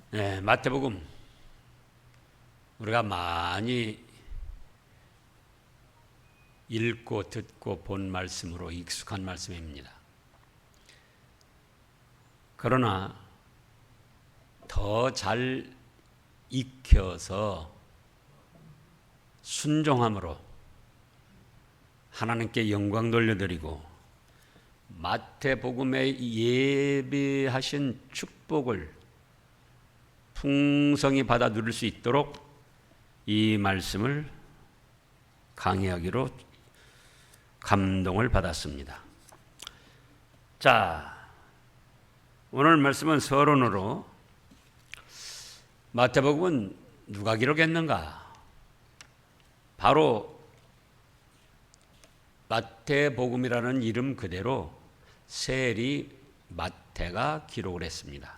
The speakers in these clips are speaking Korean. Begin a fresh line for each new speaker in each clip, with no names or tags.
네, 마태복음 우리가 많이 읽고 듣고 본 말씀으로 익숙한 말씀입니다. 그러나 더 잘 익혀서 순종함으로 하나님께 영광 돌려드리고 마태복음에 예비하신 축복을 풍성히 받아 누릴 수 있도록 이 말씀을 강의하기로 감동을 받았습니다. 자, 오늘 말씀은 서론으로 마태복음은 누가 기록했는가? 바로 마태복음이라는 이름 그대로 세리 마태가 기록을 했습니다.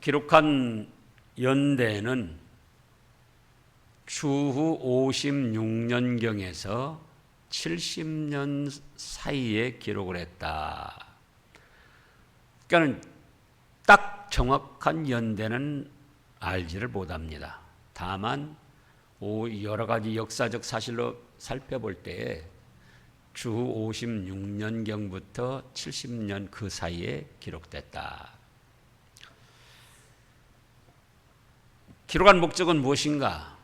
기록한 연대는 주후 56년경에서 70년 사이에 기록을 했다. 그러니까 딱 정확한 연대는 알지를 못합니다. 다만 여러 가지 역사적 사실로 살펴볼 때에 주후 56년경부터 70년 그 사이에 기록됐다. 기록한 목적은 무엇인가?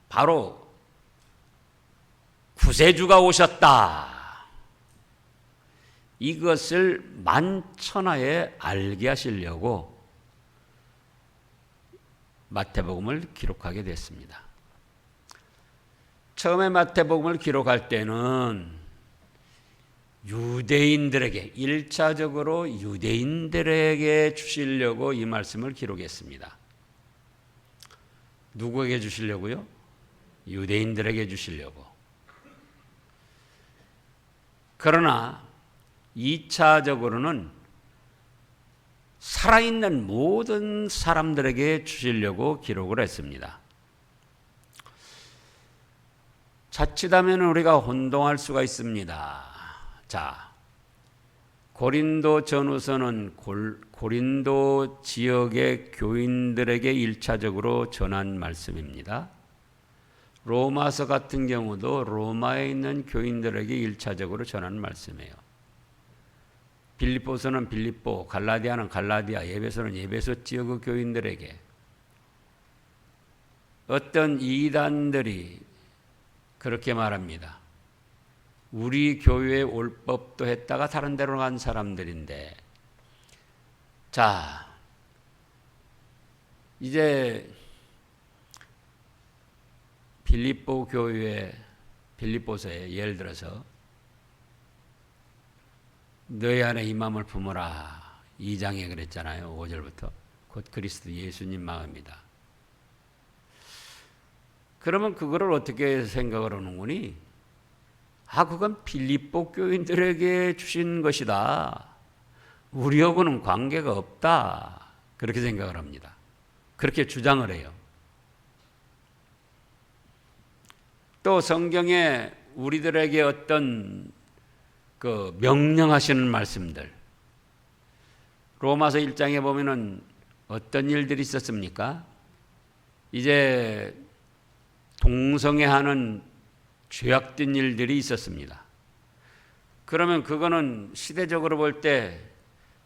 바로 구세주가 오셨다. 이것을 만천하에 알게 하시려고 마태복음을 기록하게 됐습니다. 처음에 마태복음을 기록할 때는 유대인들에게 1차적으로 유대인들에게 주시려고 이 말씀을 기록했습니다. 누구에게 주시려고요? 유대인들에게 주시려고. 그러나 2차적으로는 살아있는 모든 사람들에게 주시려고 기록을 했습니다. 자칫하면 우리가 혼동할 수가 있습니다. 자, 고린도 전후서는 고린도 지역의 교인들에게 1차적으로 전한 말씀입니다. 로마서 같은 경우도 로마에 있는 교인들에게 1차적으로 전한 말씀이에요. 빌립보서는 빌립보, 갈라디아는 갈라디아, 에베소는 에베소 지역의 교인들에게 어떤 이단들이 그렇게 말합니다. 우리 교회에 올 법도 했다가 다른 데로 간 사람들인데, 자, 이제 빌립보 교회, 빌립보서에 예를 들어서 너희 안에 이 마음을 품어라. 2장에 그랬잖아요. 5절부터. 곧 그리스도 예수님 마음이다. 그러면 그거를 어떻게 생각을 하는구니? 그건 빌립보 교인들에게 주신 것이다. 우리하고는 관계가 없다. 그렇게 생각을 합니다. 그렇게 주장을 해요. 또 성경에 우리들에게 어떤 그 명령하시는 말씀들, 로마서 1장에 보면은 어떤 일들이 있었습니까? 이제 동성애하는 죄악된 일들이 있었습니다. 그러면 그거는 시대적으로 볼 때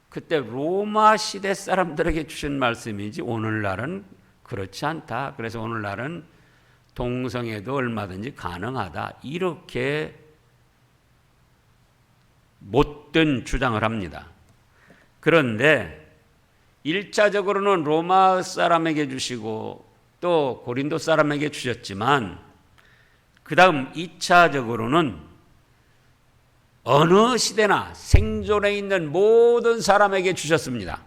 그때 로마 시대 사람들에게 주신 말씀이지 오늘날은 그렇지 않다. 그래서 오늘날은 동성애도 얼마든지 가능하다. 이렇게 못된 주장을 합니다. 그런데 1차적으로는 로마 사람에게 주시고 또 고린도 사람에게 주셨지만 그 다음 2차적으로는 어느 시대나 생존해 있는 모든 사람에게 주셨습니다.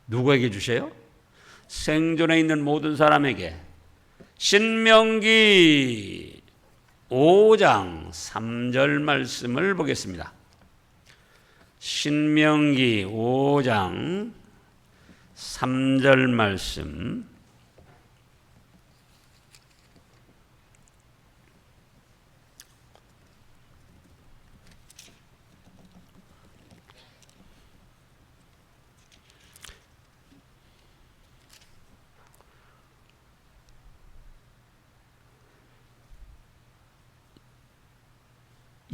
누구에게 주셔요? 생존해 있는 모든 사람에게. 신명기 5장 3절 말씀을 보겠습니다. 신명기 5장 3절 말씀.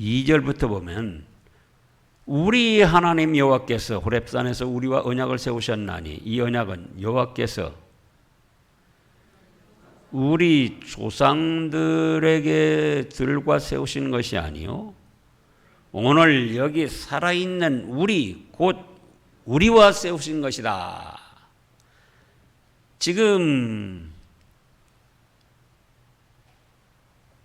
2절부터 보면 우리 하나님 여호와께서 호렙산에서 우리와 언약을 세우셨나니 이 언약은 여호와께서 우리 조상들에게 들과 세우신 것이 아니요 오늘 여기 살아있는 우리 곧 우리와 세우신 것이다. 지금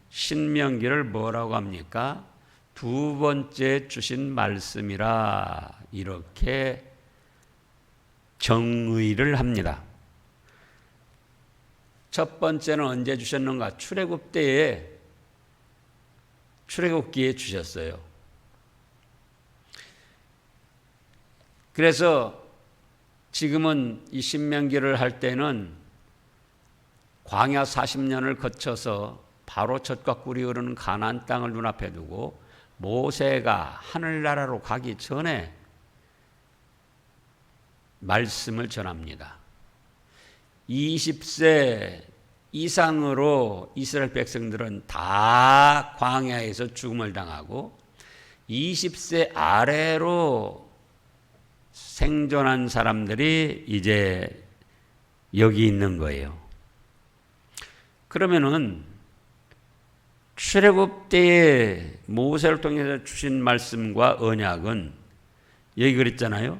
신명기를 뭐라고 합니까? 두 번째 주신 말씀이라 이렇게 정의를 합니다. 첫 번째는 언제 주셨는가? 출애굽 때에 출애굽기에 주셨어요. 그래서 지금은 이 신명기를 할 때는 광야 40년을 거쳐서 바로 젖과 꿀이 흐르는 가나안 땅을 눈앞에 두고 모세가 하늘나라로 가기 전에 말씀을 전합니다. 20세 이상으로 이스라엘 백성들은 다 광야에서 죽음을 당하고 20세 아래로 생존한 사람들이 이제 여기 있는 거예요. 그러면은 출애굽 때에 모세를 통해서 주신 말씀과 언약은 여기 그랬잖아요.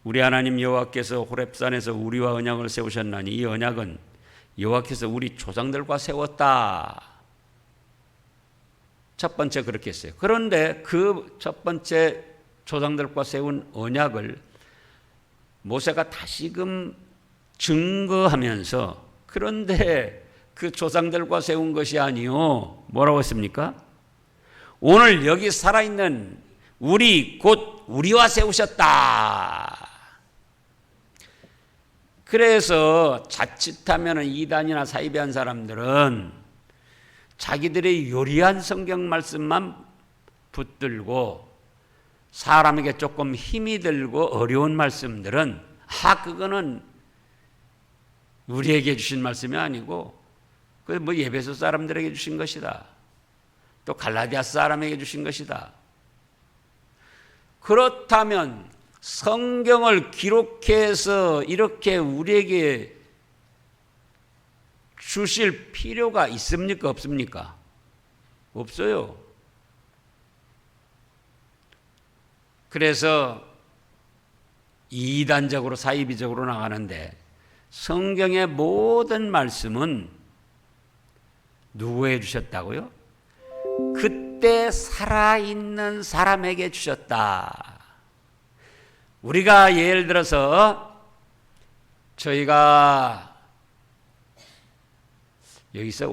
우리 하나님 여호와께서 호렙산에서 우리와 언약을 세우셨나니 이 언약은 여호와께서 우리 조상들과 세웠다. 첫 번째 그렇게 했어요. 그런데 그 첫 번째 조상들과 세운 언약을 모세가 다시금 증거하면서 그런데 그 조상들과 세운 것이 아니요. 뭐라고 했습니까? 오늘 여기 살아있는 우리 곧 우리와 세우셨다. 그래서 자칫하면 이단이나 사이비한 사람들은 자기들의 요리한 성경 말씀만 붙들고 사람에게 조금 힘이 들고 어려운 말씀들은 그거는 우리에게 주신 말씀이 아니고 그 뭐 에베소 사람들에게 주신 것이다. 또 갈라디아 사람에게 주신 것이다. 그렇다면 성경을 기록해서 이렇게 우리에게 주실 필요가 있습니까? 없습니까? 없어요. 그래서 이단적으로 사이비적으로 나가는데 성경의 모든 말씀은 누구에게 주셨다고요? 그때 살아있는 사람에게 주셨다. 우리가 예를 들어서 저희가 여기서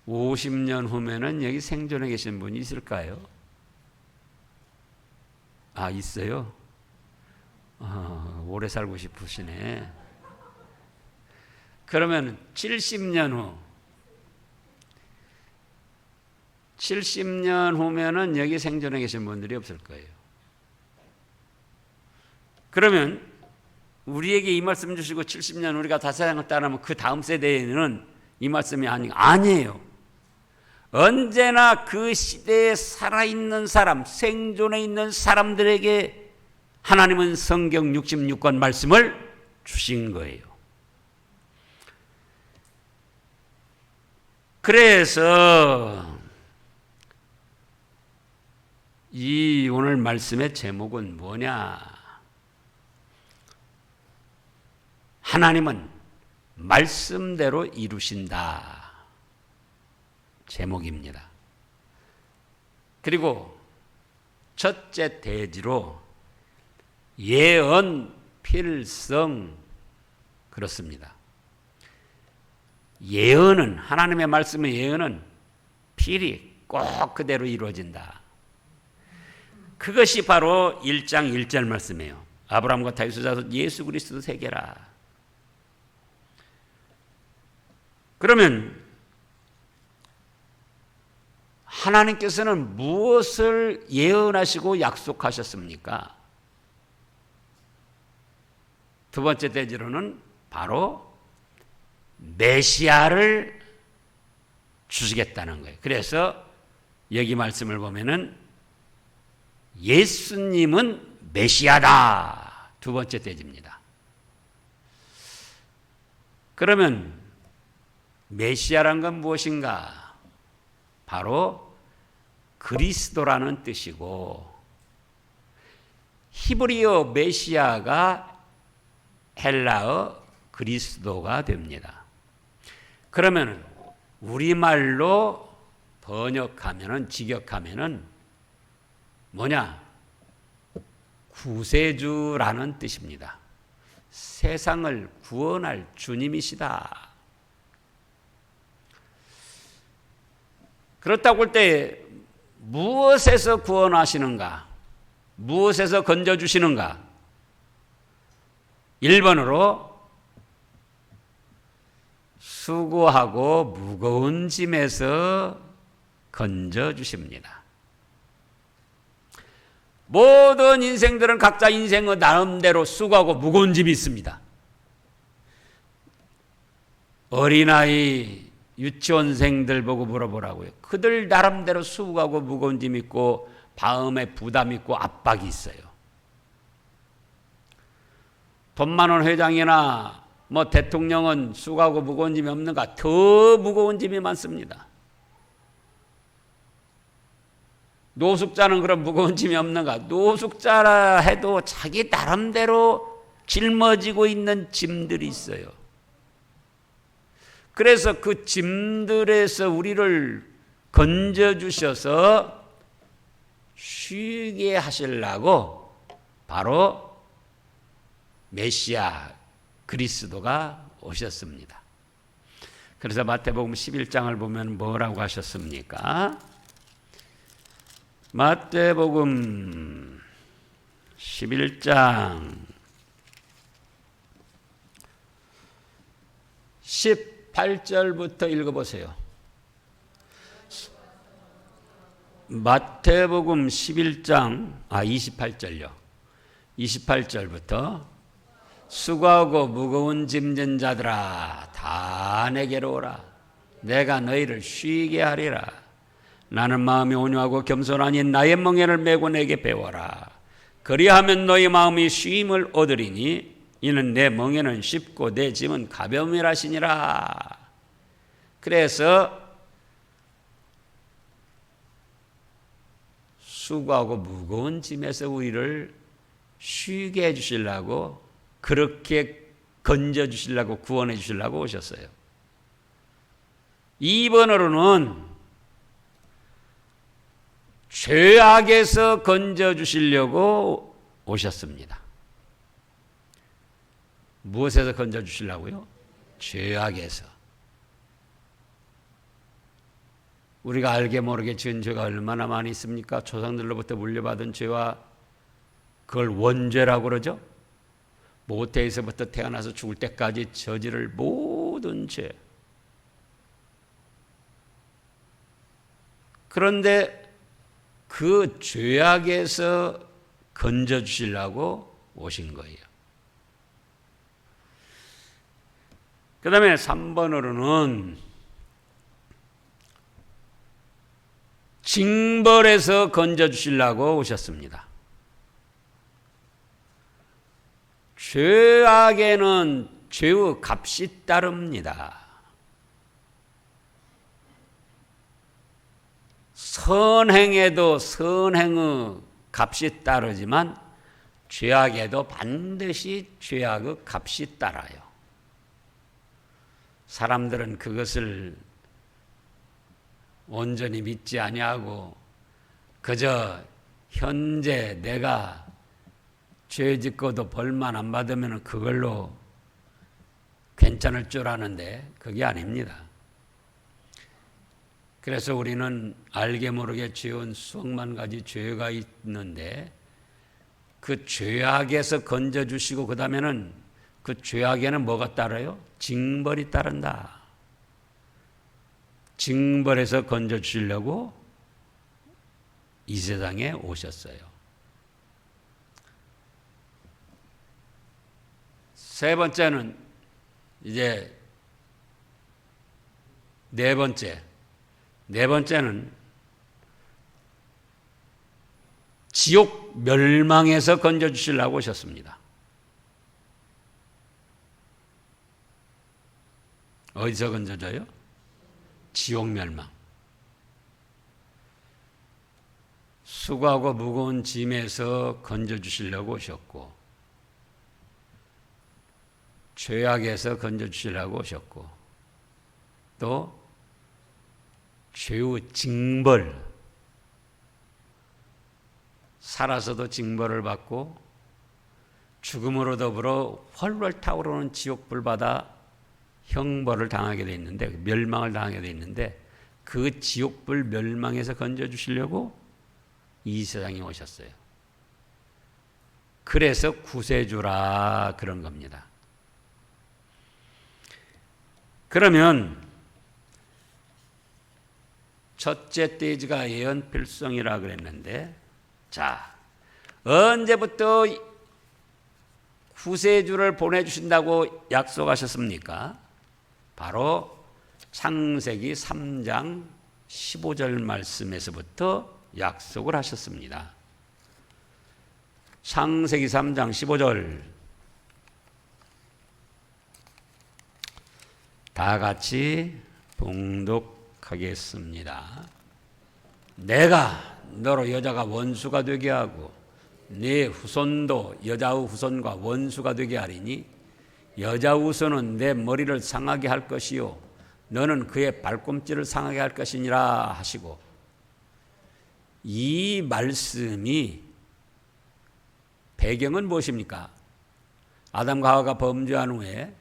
50년 후면은 여기 생존해 계신 분이 있을까요? 있어요? 오래 살고 싶으시네. 그러면 70년 후면은 여기 생존해 계신 분들이 없을 거예요. 그러면 우리에게 이 말씀 주시고 70년 우리가 다 세상을 그 다음 세대에는 이 말씀이 아니에요. 언제나 그 시대에 살아있는 사람, 생존해 있는 사람들에게 하나님은 성경 66권 말씀을 주신 거예요. 그래서 이 오늘 말씀의 제목은 뭐냐? 하나님은 말씀대로 이루신다. 제목입니다. 그리고 첫째 대지로 예언 필성 그렇습니다. 예언은 하나님의 말씀의 예언은 필히 꼭 그대로 이루어진다. 그것이 바로 1장 1절 말씀이에요. 아브라함과 다윗의 자손 예수 그리스도 세계라. 그러면 하나님께서는 무엇을 예언하시고 약속하셨습니까? 두 번째 대지로는 바로 메시아를 주시겠다는 거예요. 그래서 여기 말씀을 보면은 예수님은 메시아다. 두 번째 대지입니다. 그러면 메시아란 건 무엇인가? 바로 그리스도라는 뜻이고, 히브리어 메시아가 헬라어 그리스도가 됩니다. 그러면 우리말로 번역하면은, 직역하면은 뭐냐? 구세주라는 뜻입니다. 세상을 구원할 주님이시다. 그렇다고 할 때 무엇에서 구원하시는가? 무엇에서 건져주시는가? 1번으로 수고하고 무거운 짐에서 건져주십니다. 모든 인생들은 각자 인생의 나름대로 수고하고 무거운 짐이 있습니다. 어린아이 유치원생들 보고 물어보라고요. 그들 나름대로 수고하고 무거운 짐이 있고 마음에 부담 있고 압박이 있어요. 돈 많은 회장이나 뭐 대통령은 수고하고 무거운 짐이 없는가? 더 무거운 짐이 많습니다. 노숙자는 그런 무거운 짐이 없는가? 노숙자라 해도 자기 나름대로 짊어지고 있는 짐들이 있어요. 그래서 그 짐들에서 우리를 건져주셔서 쉬게 하시려고 바로 메시아 그리스도가 오셨습니다. 그래서 마태복음 11장을 보면 뭐라고 하셨습니까? 마태복음 11장 18절부터 읽어보세요. 마태복음 11장 28절요. 28절부터 수고하고 무거운 짐진 자들아 다 내게로 오라. 내가 너희를 쉬게 하리라. 나는 마음이 온유하고 겸손하니 나의 멍에를 메고 내게 배워라. 그리하면 너희 마음이 쉼을 얻으리니 이는 내 멍에는 쉽고 내 짐은 가벼움이라시니라. 그래서 수고하고 무거운 짐에서 우리를 쉬게 해주시려고, 그렇게 건져주시려고, 구원해 주시려고 오셨어요. 2번으로는 죄악에서 건져주시려고 오셨습니다. 무엇에서 건져주시려고요? 죄악에서. 우리가 알게 모르게 지은 죄가 얼마나 많이 있습니까? 조상들로부터 물려받은 죄와 그걸 원죄라고 그러죠. 모태에서부터 태어나서 죽을 때까지 저지를 모든 죄. 그런데 그 죄악에서 건져주시려고 오신 거예요. 그 다음에 3번으로는 징벌에서 건져주시려고 오셨습니다. 죄악에는 죄의 값이 따릅니다. 선행에도 선행의 값이 따르지만 죄악에도 반드시 죄악의 값이 따라요. 사람들은 그것을 온전히 믿지 아니하고 그저 현재 내가 죄 짓고도 벌만 안 받으면 그걸로 괜찮을 줄 아는데 그게 아닙니다. 그래서 우리는 알게 모르게 지은 수억만 가지 죄가 있는데 그 죄악에서 건져주시고 그 다음에는 그 죄악에는 뭐가 따라요? 징벌이 따른다. 징벌에서 건져주시려고 이 세상에 오셨어요. 세 번째는 이제 네 번째 네 번째는 지옥 멸망에서 건져주시려고 오셨습니다. 어디서 건져줘요? 지옥 멸망. 수고하고 무거운 짐에서 건져주시려고 오셨고, 죄악에서 건져주시려고 오셨고, 또 죄의 징벌, 살아서도 징벌을 받고 죽음으로 더불어 훨훨 타오르는 지옥불 받아 형벌을 당하게 돼 있는데, 멸망을 당하게 돼 있는데, 그 지옥불 멸망에서 건져주시려고 이 세상에 오셨어요. 그래서 구세주라 그런 겁니다. 그러면 첫째 스테이지가 예언 필성이라 그랬는데, 자, 언제부터 구세주를 보내주신다고 약속하셨습니까? 바로 창세기 3장 15절 말씀에서부터 약속을 하셨습니다. 창세기 3장 15절 다 같이 봉독하겠습니다. 내가 너로 여자가 원수가 되게 하고 네 후손도 여자의 후손과 원수가 되게 하리니 여자 후손은 내 머리를 상하게 할 것이요 너는 그의 발꿈치를 상하게 할 것이니라 하시고, 이 말씀이 배경은 무엇입니까? 아담과 하와가 범죄한 후에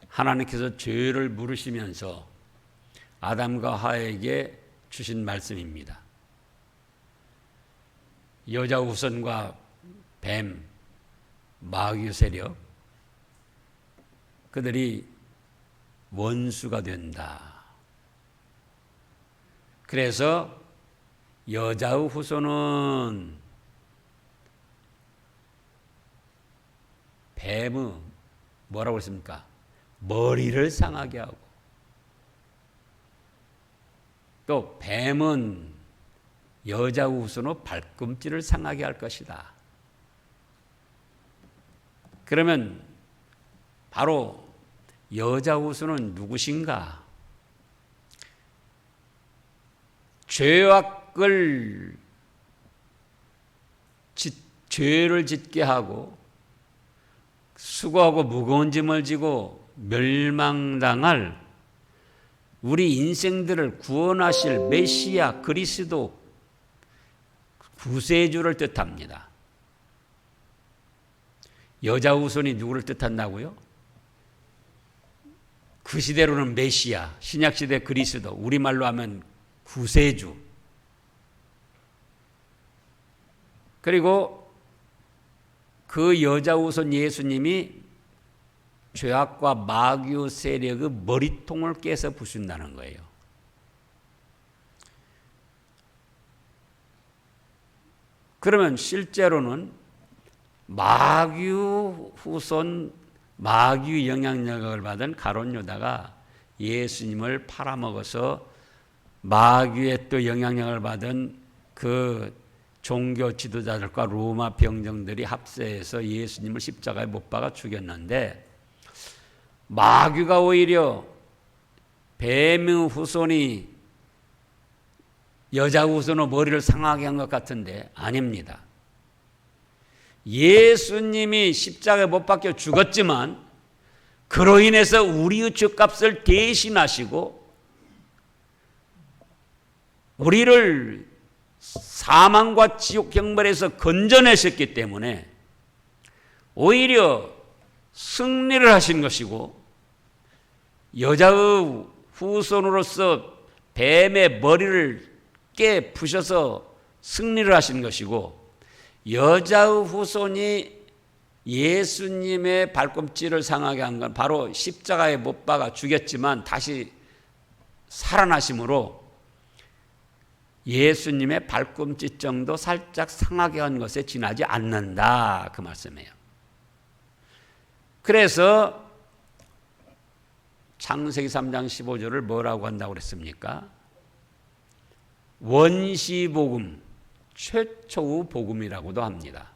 하나님께서 죄를 물으시면서 아담과 하와에게 주신 말씀입니다. 여자 후손과 뱀, 마귀 세력, 그들이 원수가 된다. 그래서 여자의 후손은 뱀의 뭐라고 했습니까? 머리를 상하게 하고, 또 뱀은 여자 후손의 발꿈치를 상하게 할 것이다. 그러면 바로 여자 후손은 누구신가? 죄를 짓게 하고 수고하고 무거운 짐을 지고 멸망당할 우리 인생들을 구원하실 메시아 그리스도 구세주를 뜻합니다. 여자 후손이 누구를 뜻한다고요? 그 시대로는 메시아, 신약시대 그리스도, 우리말로 하면 구세주. 그리고 그 여자 후손 예수님이 죄악과 마귀의 세력의 머리통을 깨서 부순다는 거예요. 그러면 실제로는 마귀 후손, 마귀의 영향력을 받은 가룟 유다가 예수님을 팔아먹어서 마귀의 또 영향력을 받은 그 종교 지도자들과 로마 병정들이 합세해서 예수님을 십자가에 못 박아 죽였는데, 마귀가 오히려 뱀의 후손이 여자 후손의 머리를 상하게 한 것 같은데 아닙니다. 예수님이 십자가에 못 박혀 죽었지만 그로 인해서 우리의 죄값을 대신하시고 우리를 사망과 지옥 형벌에서 건져내셨기 때문에 오히려 승리를 하신 것이고, 여자의 후손으로서 뱀의 머리를 깨 부셔서 승리를 하신 것이고, 여자의 후손이 예수님의 발꿈치를 상하게 한 건 바로 십자가에 못 박아 죽였지만 다시 살아나심으로 예수님의 발꿈치 정도 살짝 상하게 한 것에 지나지 않는다, 그 말씀이에요. 그래서 창세기 3장 15절을 뭐라고 한다고 그랬습니까? 원시복음, 최초의 복음이라고도 합니다.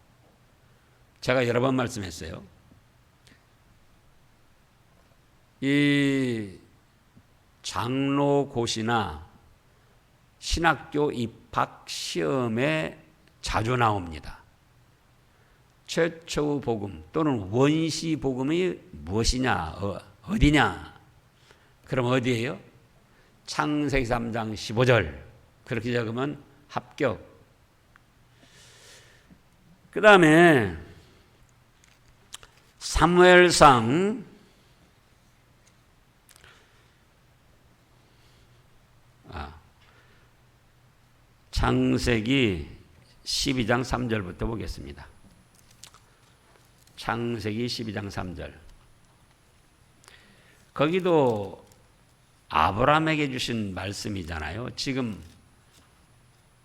제가 여러 번 말씀했어요. 이 장로고시나 신학교 입학 시험에 자주 나옵니다. 최초의 복음 또는 원시 복음이 무엇이냐, 어디냐? 그럼 어디예요? 창세기 3장 15절. 그렇게 적으면 합격. 그 다음에 사무엘상 창세기 12장 3절부터 보겠습니다. 창세기 12장 3절. 거기도 아브라함에게 주신 말씀이잖아요. 지금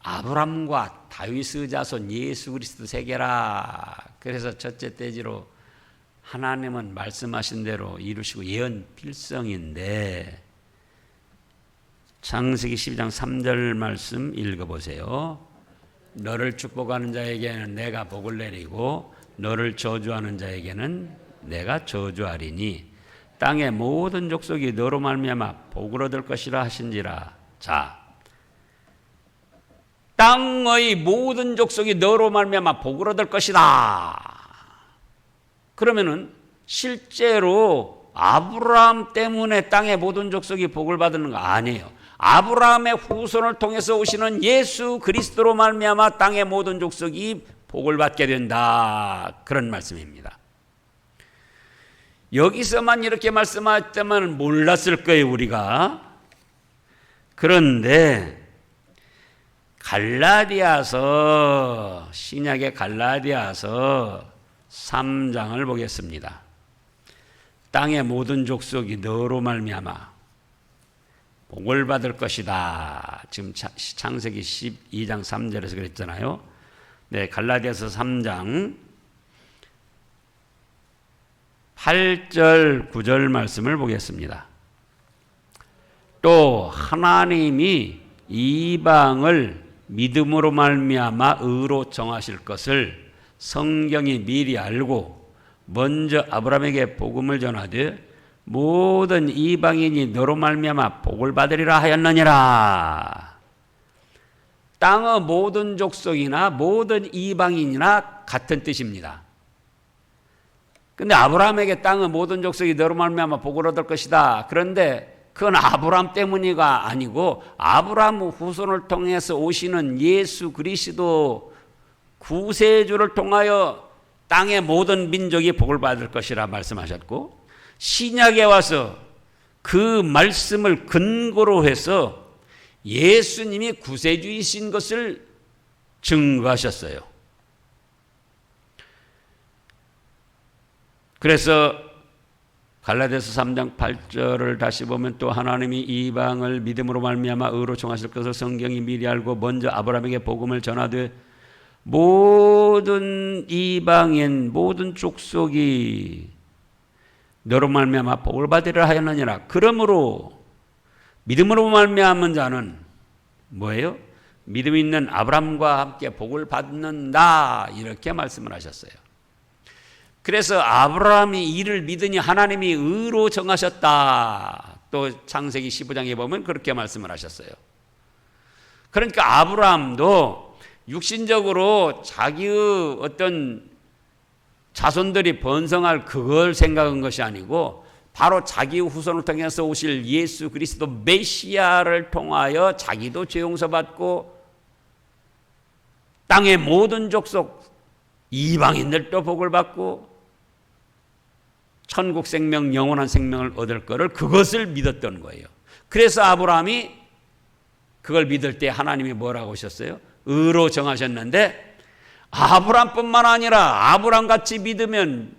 아브라함과 다윗의 자손 예수 그리스도 세계라. 그래서 첫째 대지로 하나님은 말씀하신 대로 이루시고 예언 필성인데, 창세기 12장 3절 말씀 읽어보세요. 너를 축복하는 자에게는 내가 복을 내리고 너를 저주하는 자에게는 내가 저주하리니 땅의 모든 족속이 너로 말미암아 복을 얻을 것이라 하신지라. 자, 땅의 모든 족속이 너로 말미암아 복을 얻을 것이다. 그러면은 실제로 아브라함 때문에 땅의 모든 족속이 복을 받는 거 아니에요. 아브라함의 후손을 통해서 오시는 예수 그리스도로 말미암아 땅의 모든 족속이 복을 받게 된다. 그런 말씀입니다. 여기서만 이렇게 말씀하셨다면 몰랐을 거예요, 우리가. 그런데 갈라디아서, 신약의 갈라디아서 3장을 보겠습니다. 땅의 모든 족속이 너로 말미암아 복을 받을 것이다. 지금 창세기 12장 3절에서 그랬잖아요. 네, 갈라디아서 3장 8절 9절 말씀을 보겠습니다. 또 하나님이 이방을 믿음으로 말미암아 의로 정하실 것을 성경이 미리 알고 먼저 아브라함에게 복음을 전하되 모든 이방인이 너로 말미암아 복을 받으리라 하였느니라. 땅의 모든 족속이나 모든 이방인이나 같은 뜻입니다. 근데 아브라함에게 땅의 모든 족속이 너로 말미암아 복을 얻을 것이다. 그런데 그건 아브라함 때문이가 아니고 아브라함 후손을 통해서 오시는 예수 그리스도 구세주를 통하여 땅의 모든 민족이 복을 받을 것이라 말씀하셨고, 신약에 와서 그 말씀을 근거로 해서 예수님이 구세주이신 것을 증거하셨어요. 그래서 갈라디아서 3장 8절을 다시 보면 또 하나님이 이방을 믿음으로 말미암아 의로 정하실 것을 성경이 미리 알고 먼저 아브라함에게 복음을 전하되 모든 이방인 모든 족속이 너로 말미암아 복을 받으리라 하였느니라. 그러므로 믿음으로 말미암은 자는 뭐예요? 믿음 있는 아브라함과 함께 복을 받는다. 이렇게 말씀을 하셨어요. 그래서 아브라함이 이를 믿으니 하나님이 의로 정하셨다. 또 창세기 15장에 보면 그렇게 말씀을 하셨어요. 그러니까 아브라함도 육신적으로 자기의 어떤 자손들이 번성할 그걸 생각한 것이 아니고 바로 자기 후손을 통해서 오실 예수 그리스도 메시아를 통하여 자기도 죄 용서받고 땅의 모든 족속 이방인들도 복을 받고 천국 생명 영원한 생명을 얻을 것을 그것을 믿었던 거예요. 그래서 아브라함이 그걸 믿을 때 하나님이 뭐라고 하셨어요? 의로 정하셨는데 아브라함뿐만 아니라 아브라함같이 믿으면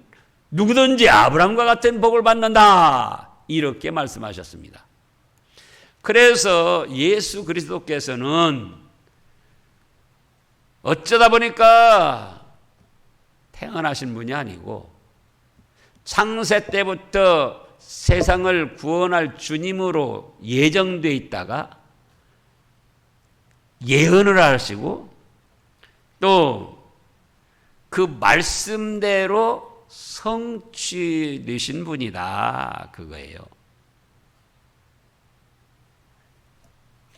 누구든지 아브라함과 같은 복을 받는다. 이렇게 말씀하셨습니다. 그래서 예수 그리스도께서는 어쩌다 보니까 태어나신 분이 아니고 창세 때부터 세상을 구원할 주님으로 예정되어 있다가 예언을 하시고 또 그 말씀대로 성취되신 분이다 그거예요.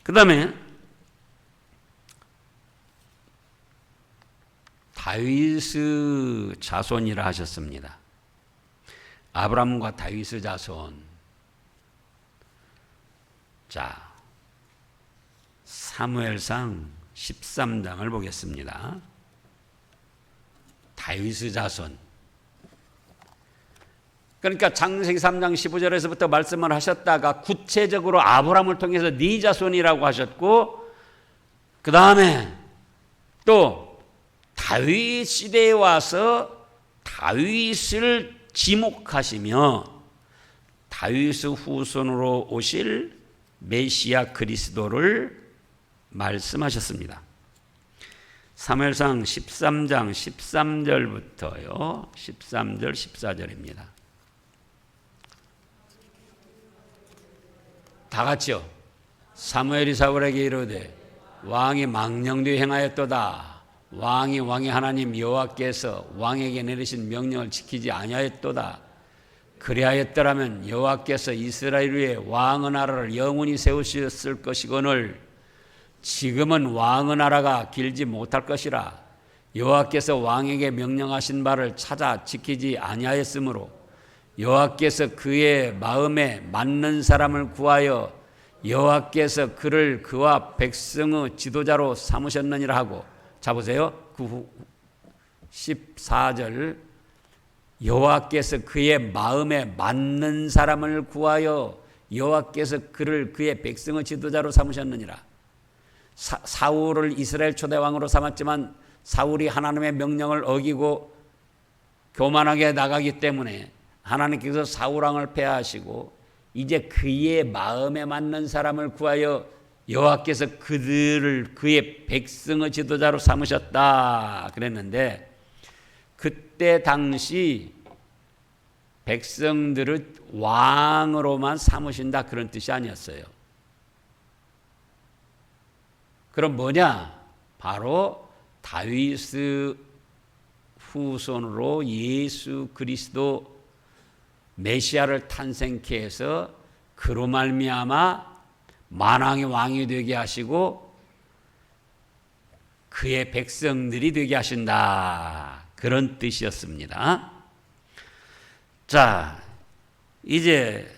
그 다음에 다윗의 자손이라 하셨습니다. 아브라함과 다윗의 자손. 자, 사무엘상 13장을 보겠습니다. 다윗의 자손. 그러니까 창세기 3장 15절에서부터 말씀을 하셨다가 구체적으로 아브라함을 통해서 네 자손이라고 하셨고, 그 다음에 또 다윗 시대에 와서 다윗을 지목하시며 다윗의 후손으로 오실 메시아 그리스도를 말씀하셨습니다. 사무엘상 13장 13절부터요. 13절 14절입니다. 다 같이요. 사무엘이 사울에게 이르되 왕이 망령되이 행하였도다. 왕이 왕의 하나님 여호와께서 왕에게 내리신 명령을 지키지 아니하였도다. 그리하였더라면 여호와께서 이스라엘 위에 왕의 나라를 영원히 세우셨을 것이거늘 지금은 왕의 나라가 길지 못할 것이라. 여호와께서 왕에게 명령하신 바를 찾아 지키지 아니하였으므로 여호와께서 그의 마음에 맞는 사람을 구하여 여호와께서 그를 그와 백성의 지도자로 삼으셨느니라 하고. 자 보세요. 14절 여호와께서 그의 마음에 맞는 사람을 구하여 여호와께서 그를 그의 백성의 지도자로 삼으셨느니라. 사울을 이스라엘 초대왕으로 삼았지만 사울이 하나님의 명령을 어기고 교만하게 나가기 때문에 하나님께서 사울왕을 폐하시고 이제 그의 마음에 맞는 사람을 구하여 여호와께서 그들을 그의 백성의 지도자로 삼으셨다 그랬는데, 그때 당시 백성들을 왕으로만 삼으신다 그런 뜻이 아니었어요. 그럼 뭐냐? 바로 다윗의 후손으로 예수 그리스도 메시아를 탄생케 해서 그로 말미암아 만왕의 왕이 되게 하시고 그의 백성들이 되게 하신다 그런 뜻이었습니다. 자, 이제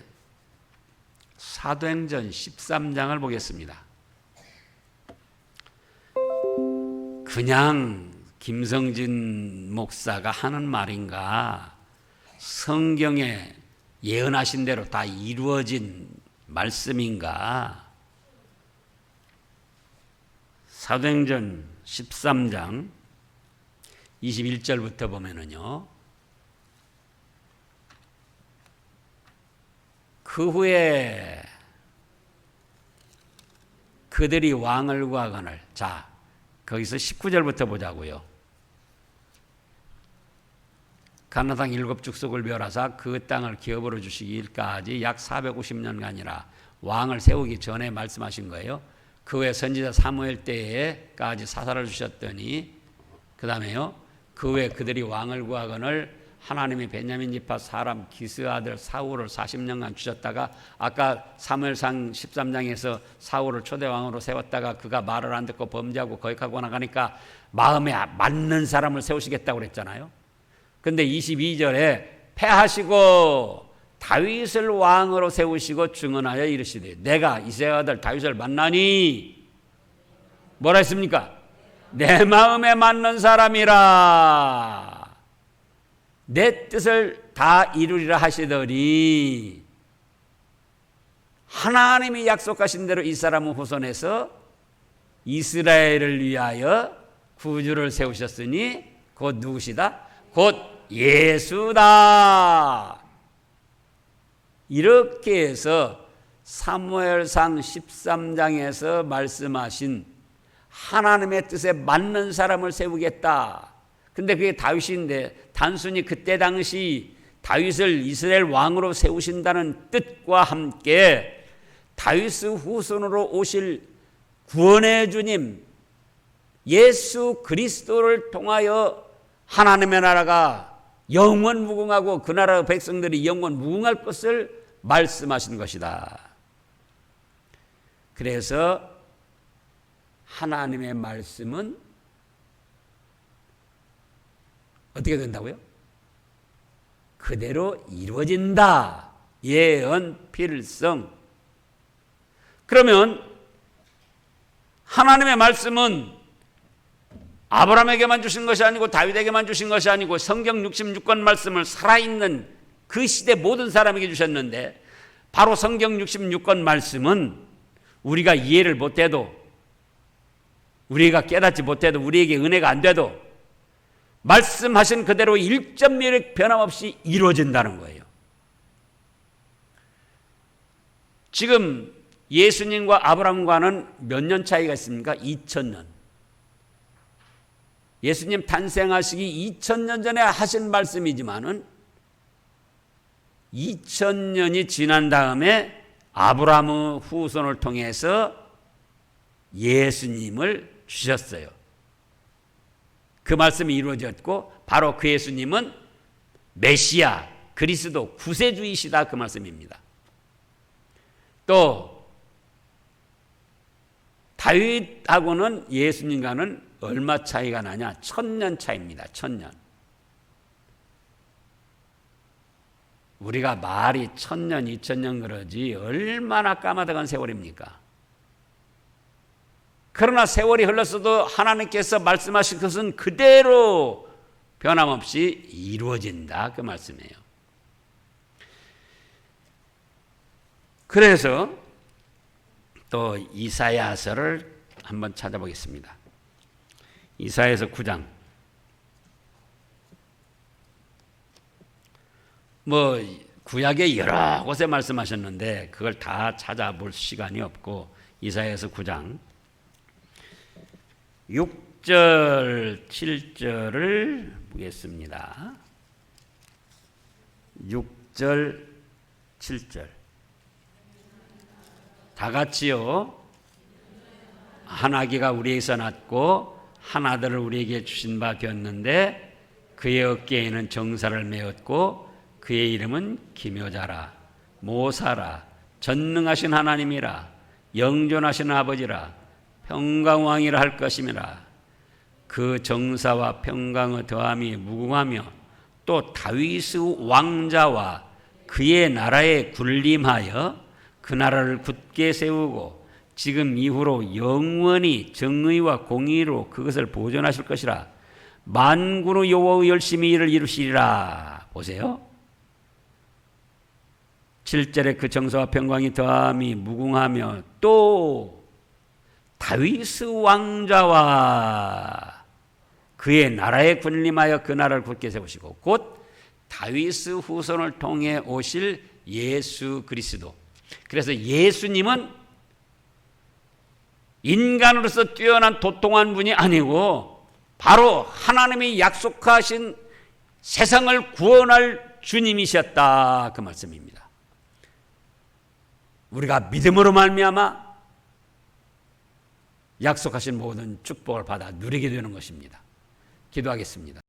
사도행전 13장을 보겠습니다. 그냥 김성진 목사가 하는 말인가? 성경에 예언하신 대로 다 이루어진 말씀인가? 사도행전 13장 21절부터 보면은요. 그 후에 그들이 왕을 구하거늘. 자, 거기서 19절부터 보자고요. 가나안 땅 7축속을 멸하사 그 땅을 기업으로 주시기까지 약 450년간이라 왕을 세우기 전에 말씀하신 거예요. 그 후에 선지자 사무엘 때에까지 사사를 주셨더니, 그 다음에요, 그 후에 그들이 왕을 구하거늘 하나님이 베냐민 지파 사람 기스 아들 사울을 40년간 주셨다가, 아까 사무엘상 13장에서 사울을 초대왕으로 세웠다가 그가 말을 안 듣고 범죄하고 거역하고 나가니까 마음에 맞는 사람을 세우시겠다고 그랬잖아요. 근데 22절에 패하시고 다윗을 왕으로 세우시고 증언하여 이르시되 내가 이새의 아들 다윗을 만나니 뭐라 했습니까? 내 마음에 맞는 사람이라 내 뜻을 다 이루리라 하시더니, 하나님이 약속하신 대로 이 사람은 후손에서 이스라엘을 위하여 구주를 세우셨으니 곧 누구시다? 곧 예수다. 이렇게 해서 사무엘상 13장에서 말씀하신 하나님의 뜻에 맞는 사람을 세우겠다. 근데 그게 다윗인데, 단순히 그때 당시 다윗을 이스라엘 왕으로 세우신다는 뜻과 함께 다윗의 후손으로 오실 구원의 주님 예수 그리스도를 통하여 하나님의 나라가 영원 무궁하고 그 나라 백성들이 영원 무궁할 것을 말씀하신 것이다. 그래서 하나님의 말씀은 어떻게 된다고요? 그대로 이루어진다. 예언 필성. 그러면 하나님의 말씀은 아브라함에게만 주신 것이 아니고 다윗에게만 주신 것이 아니고 성경 66권 말씀을 살아있는 그 시대 모든 사람에게 주셨는데 바로 성경 66권 말씀은 우리가 이해를 못해도 우리가 깨닫지 못해도 우리에게 은혜가 안 돼도 말씀하신 그대로 1.1 변함없이 이루어진다는 거예요. 지금 예수님과 아브라함과는 몇 년 차이가 있습니까? 2000년. 예수님 탄생하시기 2000년 전에 하신 말씀이지만은 2000년이 지난 다음에 아브라함의 후손을 통해서 예수님을 주셨어요. 그 말씀이 이루어졌고 바로 그 예수님은 메시아, 그리스도, 구세주이시다 그 말씀입니다. 또 다윗하고는 예수님과는 얼마 차이가 나냐? 1000년 차이입니다. 1000년. 우리가 말이 1000년, 2000년 그러지 얼마나 까마득한 세월입니까? 그러나 세월이 흘렀어도 하나님께서 말씀하신 것은 그대로 변함없이 이루어진다 그 말씀이에요. 그래서 또 이사야서를 한번 찾아보겠습니다. 이사야서 9장. 구약에 여러 곳에 말씀하셨는데 그걸 다 찾아볼 시간이 없고 이사야서 9장 6절 7절을 보겠습니다. 6절 7절 다 같이요. 한 아기가 우리에게서 났고 한 아들을 우리에게 주신 바 되었는데 그의 어깨에는 정사를 메었고 그의 이름은 기묘자라 모사라 전능하신 하나님이라 영존하신 아버지라 평강왕이라 할 것임이라. 그 정사와 평강의 더함이 무궁하며 또 다윗의 왕자와 그의 나라에 군림하여 그 나라를 굳게 세우고 지금 이후로 영원히 정의와 공의로 그것을 보존하실 것이라. 만군의 여호와의 열심히 이를 이루시리라. 보세요. 7절에 그 정사와 평강이 더함이 무궁하며 또 다윗의 왕자와 그의 나라에 군림하여 그 나라를 굳게 세우시고 곧 다윗의 후손을 통해 오실 예수 그리스도. 그래서 예수님은 인간으로서 뛰어난 도통한 분이 아니고 바로 하나님이 약속하신 세상을 구원할 주님이셨다 그 말씀입니다. 우리가 믿음으로 말미암아 약속하신 모든 축복을 받아 누리게 되는 것입니다. 기도하겠습니다.